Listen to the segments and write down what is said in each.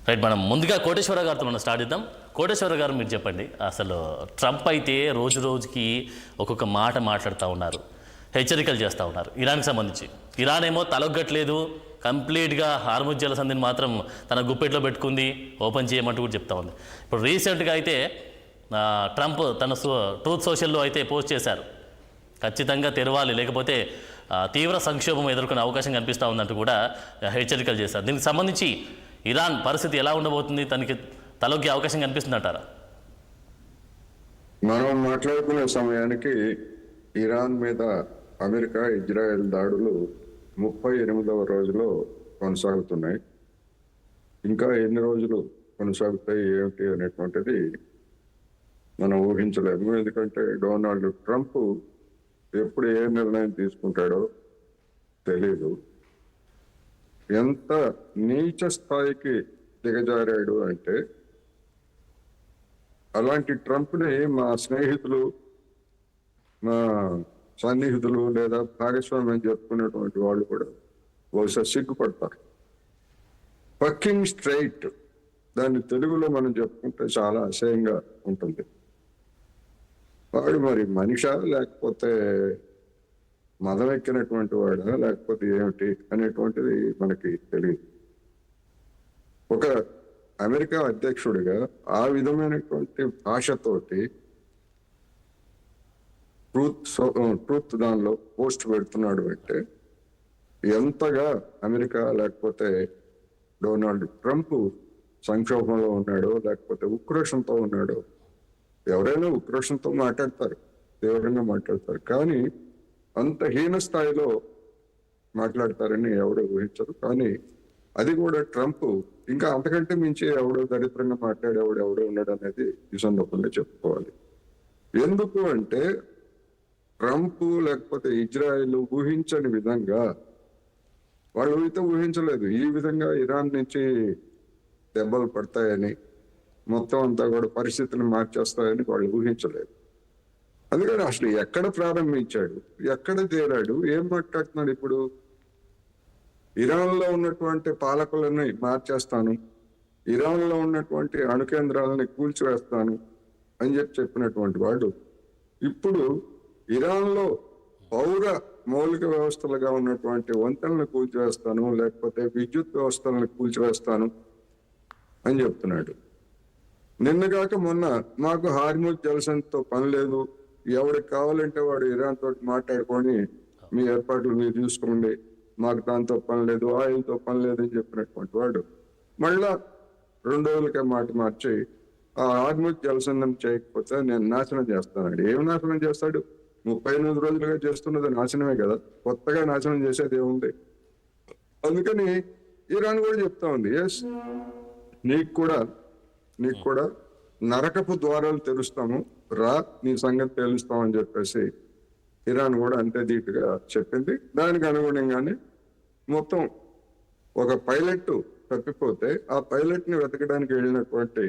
Right, మనం ముందుగా కోటేశ్వర గారితో మనం స్టార్ట్ చేద్దాం. కోటేశ్వర గారు, మీరు చెప్పండి, అసలు ట్రంప్ అయితే రోజు రోజుకి ఒక్కొక్క మాట మాట్లాడుతూ ఉన్నారు, హెచ్చరికలు చేస్తూ ఉన్నారు ఇరాన్కి సంబంధించి. ఇరాన్ ఏమో తలొగ్గట్లేదు, కంప్లీట్గా హార్ముజ్ జలసంధిని మాత్రం తన గుప్పెట్లో పెట్టుకుంది, ఓపెన్ చేయమంటూ కూడా చెప్తా ఉంది. ఇప్పుడు రీసెంట్గా అయితే ట్రంప్ తన ట్రూత్ సోషల్లో అయితే పోస్ట్ చేశారు, ఖచ్చితంగా తెరవాలి లేకపోతే తీవ్ర సంక్షోభం ఎదుర్కొనే అవకాశం కనిపిస్తూ ఉందంటూ కూడా హెచ్చరికలు చేశారు. దీనికి సంబంధించి ఇరాన్ పరిస్థితి ఎలా ఉండబోతుంది, తనకి తలొగ్గే అవకాశం కనిపిస్తుందంటారా? మనం మాట్లాడుకునే సమయానికి ఇరాన్ మీద అమెరికా ఇజ్రాయెల్ దాడులు 38వ రోజులో కొనసాగుతున్నాయి. ఇంకా ఎన్ని రోజులు కొనసాగుతాయి ఏమిటి అనేటువంటిది మనం ఊహించలేము. ఎందుకంటే డొనాల్డ్ ట్రంప్ ఎప్పుడు ఏ నిర్ణయం తీసుకుంటాడో తెలీదు. ఎంత నీచ స్థాయికి దిగజారాడు అంటే, అలాంటి ట్రంప్ని మా స్నేహితులు, మా సన్నిహితులు లేదా భాగస్వామ్యం చెప్పుకునేటువంటి వాళ్ళు కూడా బహుశా సిగ్గుపడతారు. ఫకింగ్ స్ట్రైట్, దాన్ని తెలుగులో మనం చెప్పుకుంటే చాలా అసహ్యంగా ఉంటుంది. వాడు మరి మనిషా లేకపోతే మదం ఎక్కినటువంటి వాడా లేకపోతే ఏమిటి అనేటువంటిది మనకి తెలియదు. ఒక అమెరికా అధ్యక్షుడిగా ఆ విధమైనటువంటి భాషతోటి ట్రూత్ దానిలో పోస్ట్ పెడుతున్నాడు అంటే ఎంతగా అమెరికా లేకపోతే డొనాల్డ్ ట్రంప్ సంక్షోభంలో ఉన్నాడో లేకపోతే ఉక్రోషంతో ఉన్నాడో. ఎవరైనా ఉక్రోషంతో మాట్లాడతారు, తీవ్రంగా మాట్లాడతారు, కానీ అంత హీన స్థాయిలో మాట్లాడతారని ఎవరు ఊహించరు. కానీ అది కూడా ట్రంప్ ఇంకా అంతకంటే మించి ఎవడో దరిద్రంగా మాట్లాడేవాడు ఎవడో ఉన్నాడు అనేది ఈ సందర్భంగా చెప్పుకోవాలి. ఎందుకు అంటే ట్రంప్ లేకపోతే ఇజ్రాయెల్ ఊహించని విధంగా, వాళ్ళు అయితే ఊహించలేదు ఈ విధంగా ఇరాన్ నుంచి దెబ్బలు పడతాయని, మొత్తం అంతా కూడా పరిస్థితిని మార్చేస్తాయని వాళ్ళు ఊహించలేదు. అందుకని అసలు ఎక్కడ ప్రారంభించాడు, ఎక్కడ తేలాడు, ఏం మాట్లాడుతున్నాడు ఇప్పుడు? ఇరాన్లో ఉన్నటువంటి పాలకులని మార్చేస్తాను, ఇరాన్లో ఉన్నటువంటి అణు కేంద్రాలని కూల్చివేస్తాను అని చెప్పినటువంటి వాడు ఇప్పుడు ఇరాన్లో పౌర మౌలిక వ్యవస్థలుగా ఉన్నటువంటి వంతెనలను కూల్చివేస్తాను, లేకపోతే విద్యుత్ వ్యవస్థలను కూల్చివేస్తాను అని చెప్తున్నాడు. నిన్నగాక మొన్న మాకు హార్ముజ్ జలసంధితో పని లేదు, ఎవరికి కావాలంటే వాడు ఇరాన్ తోటి మాట్లాడుకొని మీ ఏర్పాట్లు మీరు చూసుకోండి, మాకు దాంతో పని లేదు, ఆయిల్తో పని లేదని చెప్పినటువంటి వాడు మళ్ళా 2 రోజులకే మాట మార్చి ఆ హార్ముజ్ జలసంధం చేయకపోతే నేను నాశనం చేస్తానండి. ఏం నాశనం చేస్తాడు? 38 రోజులుగా చేస్తున్నది నాశనమే కదా, కొత్తగా నాశనం చేసేది ఏముంది? అందుకని ఇరాన్ కూడా చెప్తా ఉంది, ఎస్ నీకు కూడా నరకపు ద్వారాలు తెరుస్తాము, రా నీ సంగతి తెలుస్తామని చెప్పేసి ఇరాన్ కూడా అంతే ధీటుగా చెప్పింది. దానికి అనుగుణంగానే మొత్తం ఒక పైలట్ తప్పిపోతే ఆ పైలట్ ని వెతకడానికి వెళ్ళినటువంటి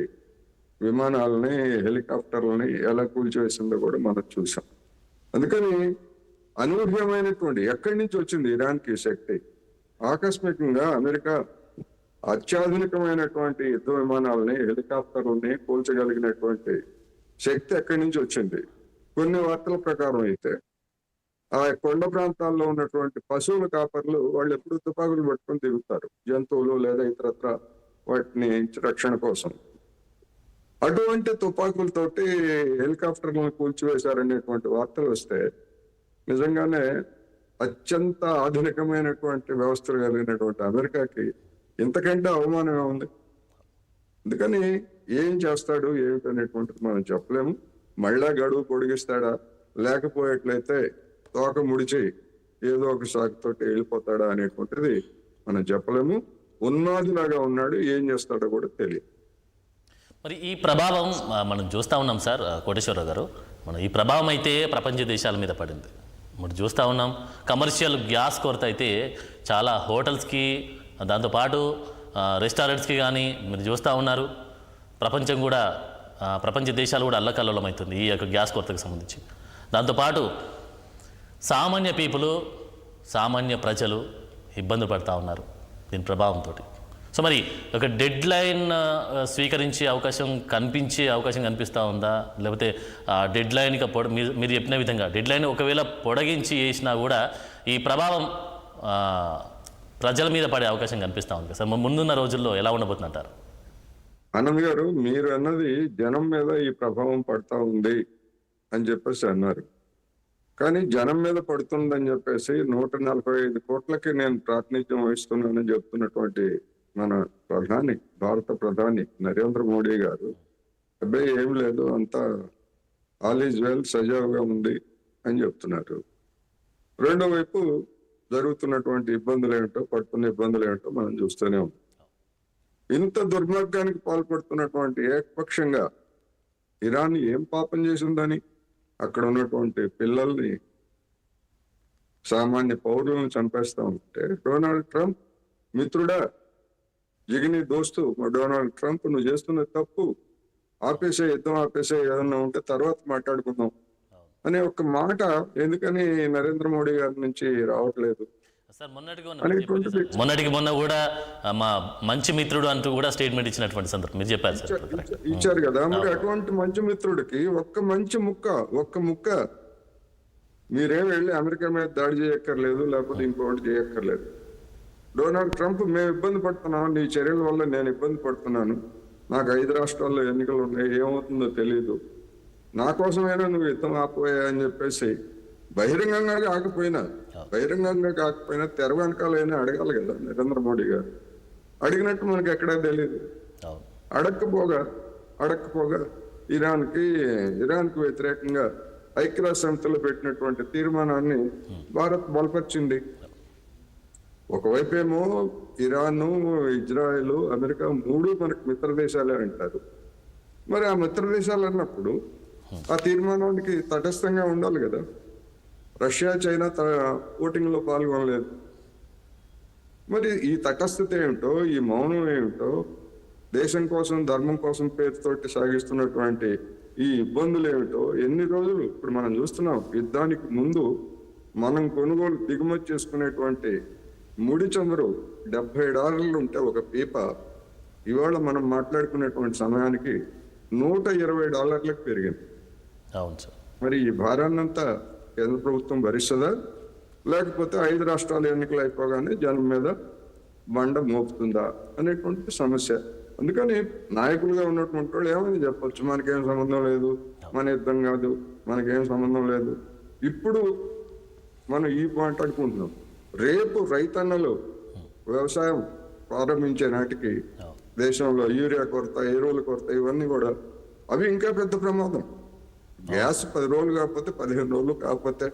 విమానాలని, హెలికాప్టర్లని ఎలా కూల్చివేసిందో కూడా మనం చూసాం. అందుకని అనూహ్యమైనటువంటి ఎక్కడి నుంచి వచ్చింది ఇరాన్కి శక్తి? ఆకస్మికంగా అమెరికా అత్యాధునికమైనటువంటి యుద్ధ విమానాలని, హెలికాప్టర్లని కూల్చగలిగినటువంటి శక్తి ఎక్కడి నుంచి వచ్చింది? కొన్ని వార్తల ప్రకారం అయితే ఆ కొండ ప్రాంతాల్లో ఉన్నటువంటి పశువుల కాపర్లు వాళ్ళు ఎప్పుడు తుపాకులు పట్టుకొని తిరుగుతారు, జంతువులు లేదా ఇతరత్ర వాటిని రక్షణ కోసం. అటువంటి తుపాకులతోటి హెలికాప్టర్లను కూల్చివేశారనేటువంటి వార్తలు వస్తే నిజంగానే అత్యంత ఆధునికమైనటువంటి వ్యవస్థలు కలిగినటువంటి అమెరికాకి ఇంతకంటే అవమానం ఏముంది? అందుకని ఏం చేస్తాడు ఏమిటనేటువంటిది మనం చెప్పలేము. మళ్ళా గడువు పొడిగిస్తాడా, లేకపోయేట్లయితే తోక ముడిచి ఏదో ఒక సాకుతోటి వెళ్ళిపోతాడా అనేటువంటిది మనం చెప్పలేము. ఉన్మాదిలాగా ఉన్నాడు, ఏం చేస్తాడో కూడా తెలియదు. మరి ఈ ప్రభావం మనం చూస్తూ ఉన్నాం సార్ కోటేశ్వరరావు గారు, మనం ఈ ప్రభావం అయితే ప్రపంచ దేశాల మీద పడింది. మనం చూస్తూ ఉన్నాం కమర్షియల్ గ్యాస్ కొరత అయితే చాలా హోటల్స్కి, దాంతోపాటు రెస్టారెంట్స్కి కానీ మీరు చూస్తూ ఉన్నారు. ప్రపంచ దేశాలు కూడా అల్లకల్లోలం అవుతుంది ఈ యొక్క గ్యాస్ కొరతకు సంబంధించి. దాంతోపాటు సామాన్య ప్రజలు ఇబ్బంది పడుతూ ఉన్నారు దీని ప్రభావంతో. సో మరి ఒక డెడ్ లైన్ స్వీకరించే కనిపించే అవకాశం కనిపిస్తూ ఉందా, లేకపోతే డెడ్ లైన్కి మీరు చెప్పిన విధంగా డెడ్ లైన్ ఒకవేళ పొడిగించి వేసినా కూడా ఈ ప్రభావం ప్రజల మీద పడే అవకాశం కనిపిస్తూ ఉంది సార్? ముందున్న రోజుల్లో ఎలా ఉండబోతుంది అంటారు? ఆనంద్ గారు, మీరు అన్నది జనం మీద ఈ ప్రభావం పడతా ఉంది అని చెప్పేసి అన్నారు. కానీ జనం మీద పడుతుందని చెప్పేసి 145 కోట్లకి నేను ప్రాతినిధ్యం వహిస్తున్నానని చెప్తున్నటువంటి మన భారత ప్రధాని నరేంద్ర మోడీ గారు అబ్బాయి ఏం లేదు, అంతా ఆల్ ఈజ్ వెల్, సజావుగా ఉంది అని చెప్తున్నారు. రెండో వైపు జరుగుతున్నటువంటి ఇబ్బందులు ఏమిటో, పడుతున్న ఇబ్బందులు ఏమిటో మనం చూస్తూనే ఉన్నాం. ఇంత దుర్మార్గానికి పాల్పడుతున్నటువంటి ఏకపక్షంగా ఇరాన్ ఏం పాపం చేసిందని అక్కడ ఉన్నటువంటి పిల్లల్ని, సామాన్య పౌరులను చంపేస్తా ఉంటే డొనాల్డ్ ట్రంప్ మిత్రుడా, జిగిని దోస్తు డొనాల్డ్ ట్రంప్, నువ్వు చేస్తున్న తప్పు, ఆపేసే, యుద్ధం ఆపేసే, ఏదన్నా ఉంటే తర్వాత మాట్లాడుకుందాం అనే ఒక మాట ఎందుకని నరేంద్ర మోడీ గారి నుంచి రావట్లేదు? సార్ మొన్నటికి మొన్న కూడా మా మంచి మిత్రుడు అంటూ కూడా స్టేట్మెంట్ ఇచ్చినటువంటి సందర్భం మీరు చెప్పారు సార్. ఇచ్చారు కదా. మరి అటువంటి మంచి మిత్రుడికి ఒక్క ముక్క మీరేం వెళ్ళి అమెరికా మీద దాడి చేయక్కర్లేదు, లేకపోతే ఇంకోటి చేయక్కర్లేదు. డొనాల్డ్ ట్రంప్, మేము ఇబ్బంది పడుతున్నాం, నీ చర్యల వల్ల నేను ఇబ్బంది పడుతున్నాను, నాకు 5 రాష్ట్రాల్లో ఎన్నికలు ఉన్నాయి, ఏమవుతుందో తెలియదు, నా కోసమైనా నువ్వు యుద్ధం ఆపోయా అని చెప్పేసి బహిరంగంగా కాకపోయినా తెర వెనకాలైనా అడగాలి కదా నరేంద్ర మోడీ గారు. అడిగినట్టు మనకి ఎక్కడా తెలియదు. అడక్కపోగా ఇరాన్కి వ్యతిరేకంగా ఐక్యరాజ్య సమితిలో పెట్టినటువంటి తీర్మానాన్ని భారత్ బలపరిచింది. ఒకవైపేమో ఇరాను, ఇజ్రాయెల్, అమెరికా 3 మనకు మిత్ర దేశాలే అంటారు. మరి ఆ మిత్ర దేశాలు అన్నప్పుడు ఆ తీర్మానానికి తటస్థంగా ఉండాలి కదా. రష్యా, చైనా ఓటింగ్ లో పాల్గొనలేదు. మరి ఈ తటస్థత ఏమిటో, ఈ మౌనం ఏమిటో, దేశం కోసం, ధర్మం కోసం పేరుతోటి సాగిస్తున్నటువంటి ఈ ఇబ్బందులు ఏమిటో ఎన్ని రోజులు ఇప్పుడు మనం చూస్తున్నాం. యుద్ధానికి ముందు మనం దిగుమతి చేసుకునేటువంటి ముడి చమురు $70 ఉంటే ఒక పీప, ఇవాళ మనం మాట్లాడుకునేటువంటి సమయానికి $120 పెరిగింది. అవును సార్. మరి ఈ భారాన్నంతా కేంద్ర ప్రభుత్వం భరిస్తుందా, లేకపోతే 5 రాష్ట్రాల ఎన్నికలు అయిపోగానే జనం మీద బండ మోపుతుందా అనేటువంటి సమస్య. అందుకని నాయకులుగా ఉన్నటువంటి వాళ్ళు ఏమని చెప్పొచ్చు, మనకేం సంబంధం లేదు, మన యుద్ధం కాదు, మనకేం సంబంధం లేదు. ఇప్పుడు మనం ఈ మాట్లాడుకుంటున్నాం. రేపు రైతన్నలు వ్యవసాయం ప్రారంభించే నాటికి దేశంలో యూరియా కొరత, ఎరువుల కొరత, ఇవన్నీ కూడా అవి ఇంకా పెద్ద ప్రమాదం. గ్యాస్ 10 రోజులు కాకపోతే 15 రోజులు, కాకపోతే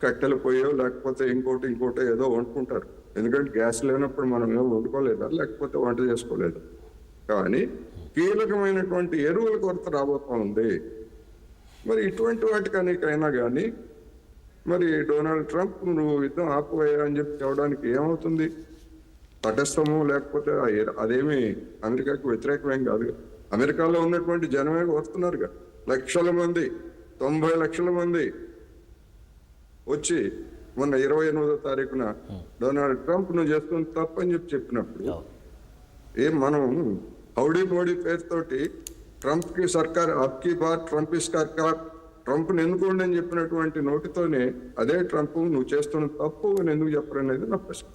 కట్టెలు పోయో లేకపోతే ఇంకోటి ఏదో వండుకుంటారు. ఎందుకంటే గ్యాస్ లేనప్పుడు మనం ఏమో వండుకోలేదా, లేకపోతే వంట చేసుకోలేదు. కానీ కీలకమైనటువంటి ఎరువుల కొరత రాబోతా ఉంది. మరి ఇటువంటి వాటికైనా కానీ మరి డొనాల్డ్ ట్రంప్ నువ్వు యుద్ధం ఆపుపోయా అని చెప్పి చెప్పడానికి ఏమవుతుంది? తటస్థము, లేకపోతే అదేమి అమెరికాకు వ్యతిరేకమేం కాదు. అమెరికాలో ఉన్నటువంటి జనమే వస్తున్నారుగా, లక్షల మంది, 90 లక్షల మంది వచ్చి మొన్న 28వ తారీఖున డొనాల్డ్ ట్రంప్ నువ్వు చేస్తున్న తప్పని చెప్పినప్పుడు మనం హౌడీ మోడీ పేరుతోటి ట్రంప్ కి సర్కార్ అబ్కి బార్ ట్రంప్ ఇస్ సర్కార్, ట్రంప్ని ఎన్నుకోండి అని చెప్పినటువంటి నోటితోనే అదే ట్రంప్ నువ్వు చేస్తున్న తప్పు అని ఎందుకు చెప్పరనేది నా ప్రశ్న.